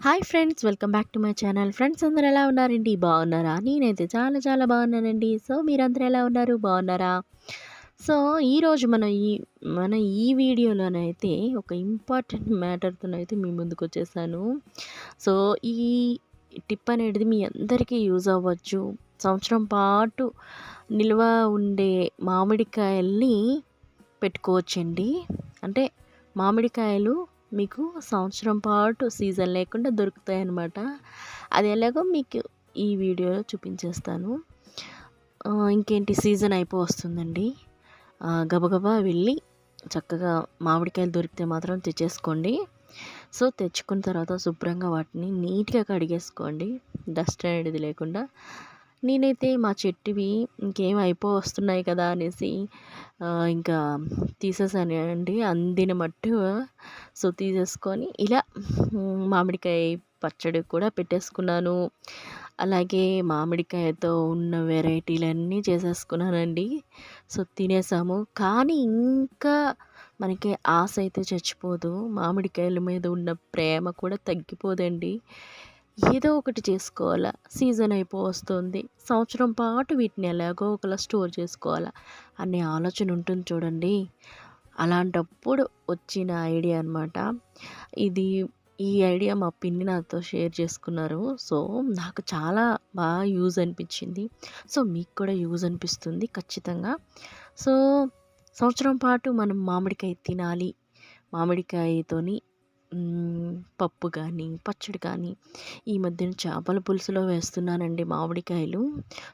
Hi friends, welcome back to my channel. Friends అందరూ ఎలా ఉన్నారండి? బాగున్నారా? నేనైతే చాలా చాలా బాగున్నానండి. సో మీరందరూ ఎలా ఉన్నారు? బాగున్నారా? సో ఈరోజు మన ఈ వీడియోలోనైతే ఒక ఇంపార్టెంట్ మ్యాటర్‌తోనైతే మీ ముందుకొచ్చేసాను. సో ఈ టిప్ అనేది మీ అందరికీ యూజ్ అవ్వచ్చు. సంవత్సరం పాటు నిల్వ ఉండే మామిడికాయల్ని పెట్టుకోవచ్చండి. అంటే మామిడికాయలు మీకు సంవత్సరం పాటు సీజన్ లేకుండా దొరుకుతాయన్నమాట. అది ఎలాగో మీకు ఈ వీడియోలో చూపించేస్తాను. ఇంకేంటి, సీజన్ వస్తుందండి. గబగబా వెళ్ళి చక్కగా మామిడికాయలు దొరికితే మాత్రం తెచ్చేసుకోండి. సో తెచ్చుకున్న తర్వాత శుభ్రంగా వాటిని నీట్‌గా కడిగేసుకోండి, డస్ట్ అనేది లేకుండా. నేనైతే మా చెట్టువి ఇంకేం వస్తున్నాయి కదా అనేసి ఇంకా తీసేసానండి అందిన మట్టు. సో తీసేసుకొని ఇలా మామిడికాయ పచ్చడి కూడా పెట్టేసుకున్నాను. అలాగే మామిడికాయతో ఉన్న వెరైటీలన్నీ చేసేసుకున్నానండి. సో తినేసాము. కానీ ఇంకా మనకి ఆశ అయితే చచ్చిపోదు. మామిడికాయల మీద ఉన్న ప్రేమ కూడా తగ్గిపోదండి. ఏదో ఒకటి చేసుకోవాలా, సీజన్ వస్తుంది, సంవత్సరం పాటు వీటిని ఎలాగో ఒకలా స్టోర్ చేసుకోవాలా అనే ఆలోచన ఉంటుంది చూడండి. అలాంటప్పుడు వచ్చిన ఐడియా అనమాట ఇది. ఈ ఐడియా మా పిన్ని నాతో షేర్ చేసుకున్నారు. సో నాకు చాలా బాగా యూజ్ అనిపించింది. సో మీకు కూడా యూజ్ అనిపిస్తుంది ఖచ్చితంగా. సో సంవత్సరం పాటు మనం మామిడికాయ తినాలి, మామిడికాయతోని పప్పు కానీ పచ్చడి కానీ. ఈ మధ్యన చేపల పులుసులో వేస్తున్నానండి మామిడికాయలు.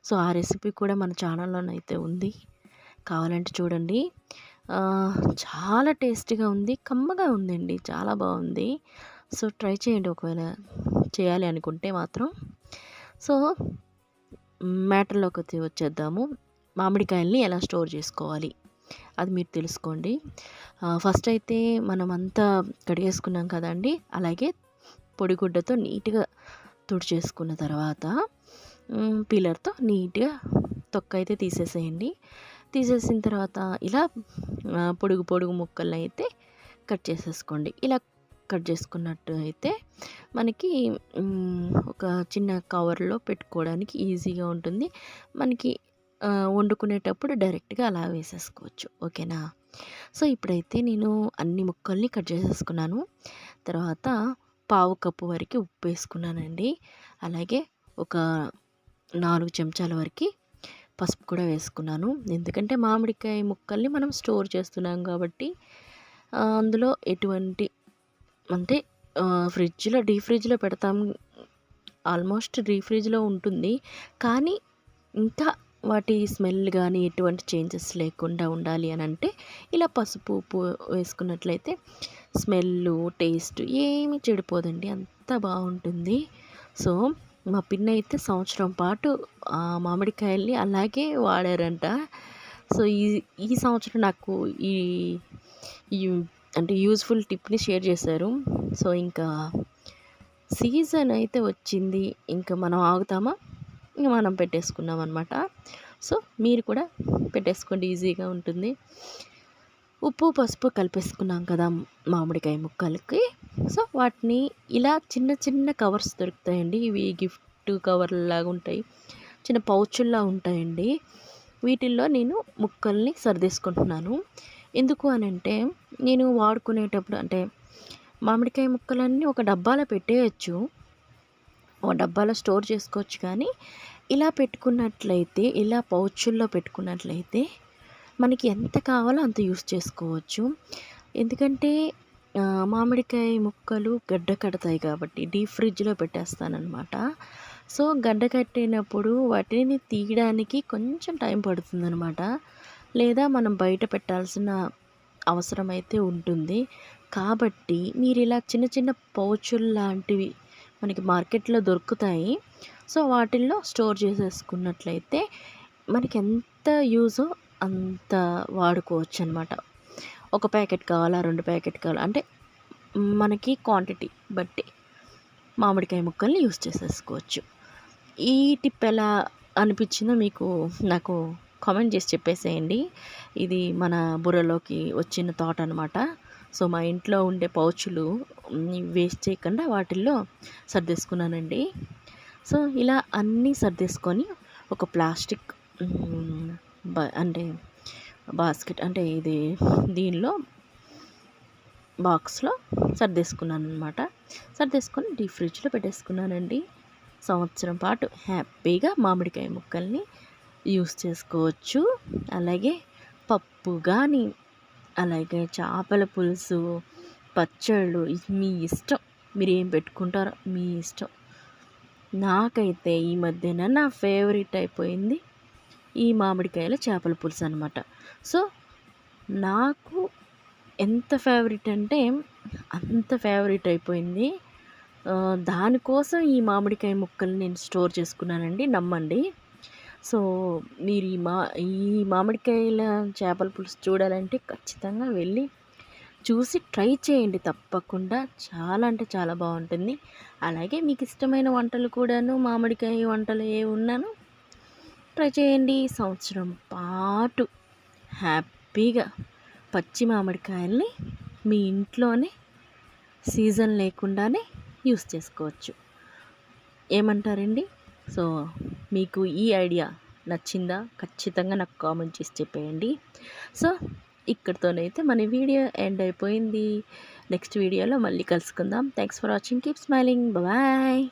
సో ఆ రెసిపీ కూడా మన ఛానల్లోనైతే ఉంది, కావాలంటే చూడండి. చాలా టేస్టీగా ఉంది, కమ్మగా ఉందండి, చాలా బాగుంది. సో ట్రై చేయండి ఒకవేళ చేయాలి అనుకుంటే మాత్రం. సో మ్యాటర్లోకి వచ్చేద్దాము. మామిడికాయల్ని ఎలా స్టోర్ చేసుకోవాలి అది మీరు తెలుసుకోండి. ఫస్ట్ అయితే మనమంతా కడిగేసుకున్నాం కదండి. అలాగే పొడిగుడ్డతో నీట్గా తుడిచేసుకున్న తర్వాత పీలర్తో నీట్గా తొక్క అయితే తీసేసేయండి. తీసేసిన తర్వాత ఇలా పొడుగు పొడుగు ముక్కలను అయితే కట్ చేసేసుకోండి. ఇలా కట్ చేసుకున్నట్టు అయితే మనకి ఒక చిన్న కవర్లో పెట్టుకోవడానికి ఈజీగా ఉంటుంది. మనకి వండుకునేటప్పుడు డైరెక్ట్గా అలా వేసేసుకోవచ్చు. ఓకేనా? సో ఇప్పుడైతే నేను అన్ని ముక్కల్ని కట్ చేసేసుకున్నాను. తర్వాత పావు కప్పు వరకు ఉప్పు వేసుకున్నానండి. అలాగే ఒక 4 చెంచాల వరకు పసుపు కూడా వేసుకున్నాను. ఎందుకంటే మామిడికాయ ముక్కల్ని మనం స్టోర్ చేస్తున్నాం కాబట్టి అందులో ఎటువంటి అంటే ఫ్రిడ్జ్లో డీప్ ఫ్రిడ్జ్లో పెడతాం, ఆల్మోస్ట్ డీప్ ఫ్రిడ్జ్లో ఉంటుంది. కానీ ఇంకా వాటి స్మెల్ కానీ ఎటువంటి చేంజెస్ లేకుండా ఉండాలి అని అంటే ఇలా పసుపు ఉప్పు వేసుకున్నట్లయితే స్మెల్లు టేస్ట్ ఏమీ చెడిపోదండి, అంత బాగుంటుంది. సో మా పిన్ని అయితే సంవత్సరం పాటు మామిడికాయల్ని అలాగే వాడారంట. సో ఈ సంవత్సరం నాకు ఈ అంటే యూజ్ఫుల్ టిప్ని షేర్ చేశారు. సో ఇంకా సీజన్ అయితే వచ్చింది, ఇంకా మనం ఆగుతామా? ఇంక మనం పెట్టేసుకున్నాం అనమాట. సో మీరు కూడా పెట్టేసుకోండి, ఈజీగా ఉంటుంది. ఉప్పు పసుపు కలిపేసుకున్నాం కదా మామిడికాయ ముక్కలకి. సో వాటిని ఇలా చిన్న చిన్న కవర్స్ దొరుకుతాయండి. ఇవి గిఫ్ట్ కవర్ లాగా ఉంటాయి, చిన్న పౌచుల్లా ఉంటాయండి. వీటిల్లో నేను ముక్కల్ని సర్దేసుకుంటున్నాను. ఎందుకు అని అంటే నేను వాడుకునేటప్పుడు అంటే మామిడికాయ ముక్కలన్నీ ఒక డబ్బాలో పెట్టేయచ్చు, ఒక డబ్బాలో స్టోర్ చేసుకోవచ్చు. కానీ ఇలా పెట్టుకున్నట్లయితే, ఇలా పౌచుల్లో పెట్టుకున్నట్లయితే మనకి ఎంత కావాలో అంత యూస్ చేసుకోవచ్చు. ఎందుకంటే మామిడికాయ ముక్కలు గడ్డ కడతాయి కాబట్టి డీప్ ఫ్రిడ్జ్లో పెట్టేస్తానన్నమాట. సో గడ్డ కట్టినప్పుడు వాటిని తీయడానికి కొంచెం టైం పడుతుందన్నమాట, లేదా మనం బయట పెట్టాల్సిన అవసరం అయితే ఉంటుంది. కాబట్టి మీరు ఇలా చిన్న చిన్న పౌచులు లాంటివి మనకి మార్కెట్లో దొరుకుతాయి. సో వాటిల్లో స్టోర్ చేసేసుకున్నట్లయితే మనకి ఎంత యూజో అంత వాడుకోవచ్చు అనమాట. ఒక ప్యాకెట్ కావాలా, 2 ప్యాకెట్ కావాలా అంటే మనకి క్వాంటిటీ బట్టి మామిడికాయ ముక్కల్ని యూస్ చేసేసుకోవచ్చు. ఈ టిప్ ఎలా అనిపించిందో మీకు నాకు కామెంట్ చేసి చెప్పేసేయండి. ఇది మన బుర్రలోకి వచ్చిన థాట్ అనమాట. సో మా ఇంట్లో ఉండే పౌచులు వేస్ట్ చేయకుండా వాటిల్లో సర్దేసుకున్నానండి. సో ఇలా అన్నీ సర్దేసుకొని ఒక ప్లాస్టిక్ అంటే బాస్కెట్ అంటే ఇది దీనిలో బాక్స్లో సర్దేసుకున్నాను అనమాట. సర్దేసుకొని డీప్ ఫ్రిడ్జ్లో పెట్టేసుకున్నానండి. సంవత్సరం పాటు హ్యాపీగా మామిడికాయ ముక్కల్ని యూస్ చేసుకోవచ్చు. అలాగే పప్పు కానీ, అలాగే చేపల పులుసు, పచ్చళ్ళు మీ ఇష్టం. మీరు ఏం పెట్టుకుంటారో మీ ఇష్టం. నాకైతే ఈ మధ్యన నా ఫేవరెట్ అయిపోయింది ఈ మామిడికాయల చేపల పులుసు అనమాట. సో నాకు ఎంత ఫేవరెట్ అంటే అంత ఫేవరెట్ అయిపోయింది. దానికోసం ఈ మామిడికాయ ముక్కలు నేను స్టోర్ చేసుకున్నానండి, నమ్మండి. సో మీరు ఈ మామిడికాయల చేపల పులుసు చూడాలంటే ఖచ్చితంగా వెళ్ళి చూసి ట్రై చేయండి తప్పకుండా. చాలా అంటే చాలా బాగుంటుంది. అలాగే మీకు ఇష్టమైన వంటలు కూడాను మామిడికాయ వంటలు ఏ ఉన్నాను ట్రై చేయండి. సంవత్సరం పాటు హ్యాపీగా పచ్చి మామిడికాయల్ని మీ ఇంట్లోనే సీజన్ లేకుండానే యూస్ చేసుకోవచ్చు. ఏమంటారండి? సో మీకు ఈ ఐడియా నచ్చిందా? ఖచ్చితంగా నాకు కామెంట్ చేసి చెప్పేయండి. సో ఇక్కడితోనైతే మన వీడియో ఎండ్ అయిపోయింది. నెక్స్ట్ వీడియోలో మళ్ళీ కలుసుకుందాం. Thanks for watching. Keep smiling. Bye.